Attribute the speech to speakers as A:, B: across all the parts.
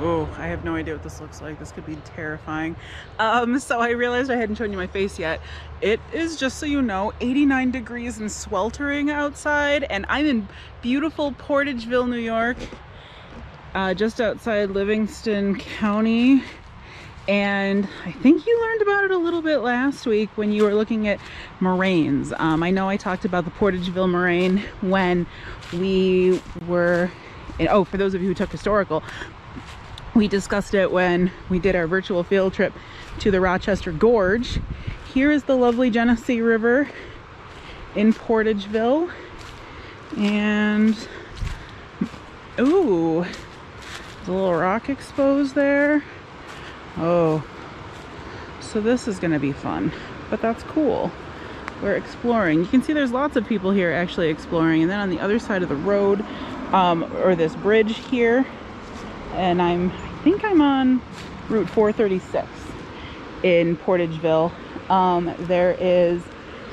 A: Oh, I have no idea what this looks like. This could be terrifying. So I realized I hadn't shown you my face yet. It is, just so you know, 89 degrees and sweltering outside, and I'm in beautiful Portageville, New York, just outside Livingston County. And I think you learned about it a little bit last week when you were looking at moraines. I know I talked about the Portageville moraine when we were oh, for those of you who took historical, we discussed it when we did our virtual field trip to the Rochester Gorge. Here is the lovely Genesee River in Portageville. And, ooh, there's a little rock exposed there. Oh, so this is gonna be fun, but that's cool. We're exploring. You can see there's lots of people here actually exploring. And then on the other side of the road, or this bridge here, and I think I'm on Route 436 in Portageville. There is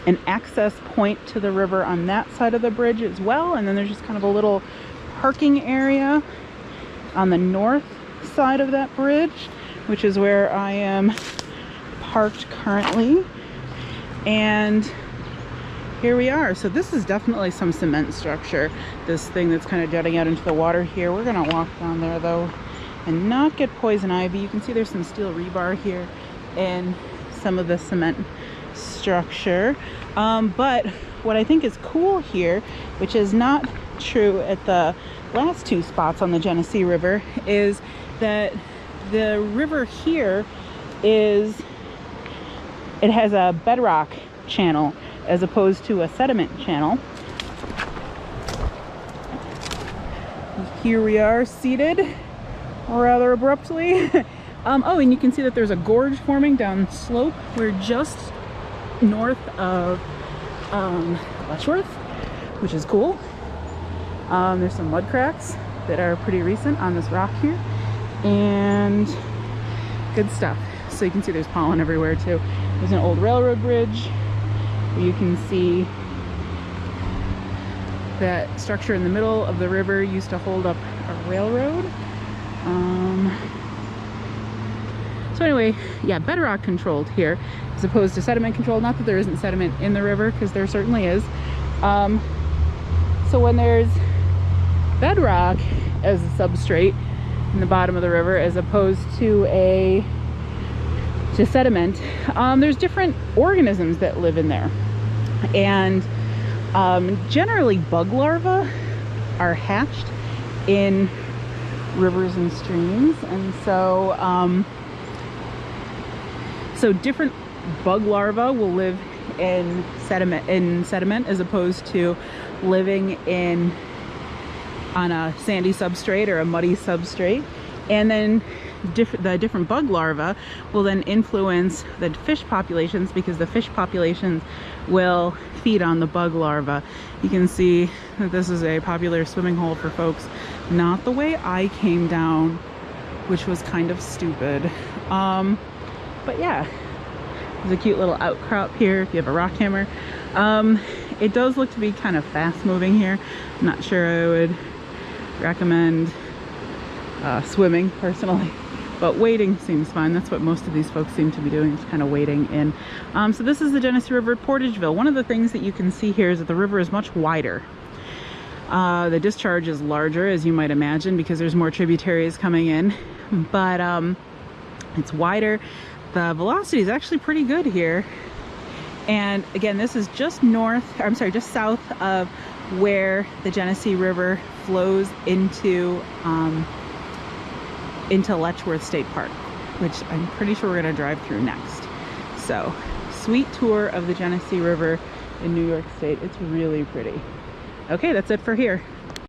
A: an access point to the river on that side of the bridge as well, and then there's just kind of a little parking area on the north side of that bridge, which is where I am parked currently. And here we are. So this is definitely some cement structure, this thing that's kind of jutting out into the water here. We're gonna walk down there though and not get poison ivy. You can see there's some steel rebar here and some of the cement structure. But what I think is cool here, which is not true at the last two spots on the Genesee River, is that the river here it has a bedrock channel as opposed to a sediment channel. Here we are seated rather abruptly. Oh, and you can see that there's a gorge forming down slope. We're just north of Letchworth, which is cool. There's some mud cracks that are pretty recent on this rock here, and good stuff. So you can see there's pollen everywhere too. There's an old railroad bridge. You can see that structure in the middle of the river used to hold up a railroad. So anyway, yeah, bedrock controlled here as opposed to sediment controlled. Not that there isn't sediment in the river, because there certainly is. So when there's bedrock as a substrate in the bottom of the river as opposed to sediment, there's different organisms that live in there. And generally bug larvae are hatched in rivers and streams, and so different bug larvae will live in sediment as opposed to living on a sandy substrate or a muddy substrate. And then the different bug larvae will then influence the fish populations, because the fish populations will feed on the bug larvae. You can see that this is a popular swimming hole for folks, not the way I came down, which was kind of stupid. But yeah, there's a cute little outcrop here if you have a rock hammer. It does look to be kind of fast moving here. I'm not sure I would recommend swimming personally, but wading seems fine. That's what most of these folks seem to be doing, is kind of wading in. So this is the Genesee River at Portageville. One of the things that you can see here is that the river is much wider. The discharge is larger, as you might imagine, because there's more tributaries coming in, but it's wider. The velocity is actually pretty good here. And again, this is just just south of where the Genesee River flows into Letchworth State Park, which I'm pretty sure we're gonna drive through next. So, sweet tour of the Genesee River in New York State. It's really pretty. Okay, that's it for here.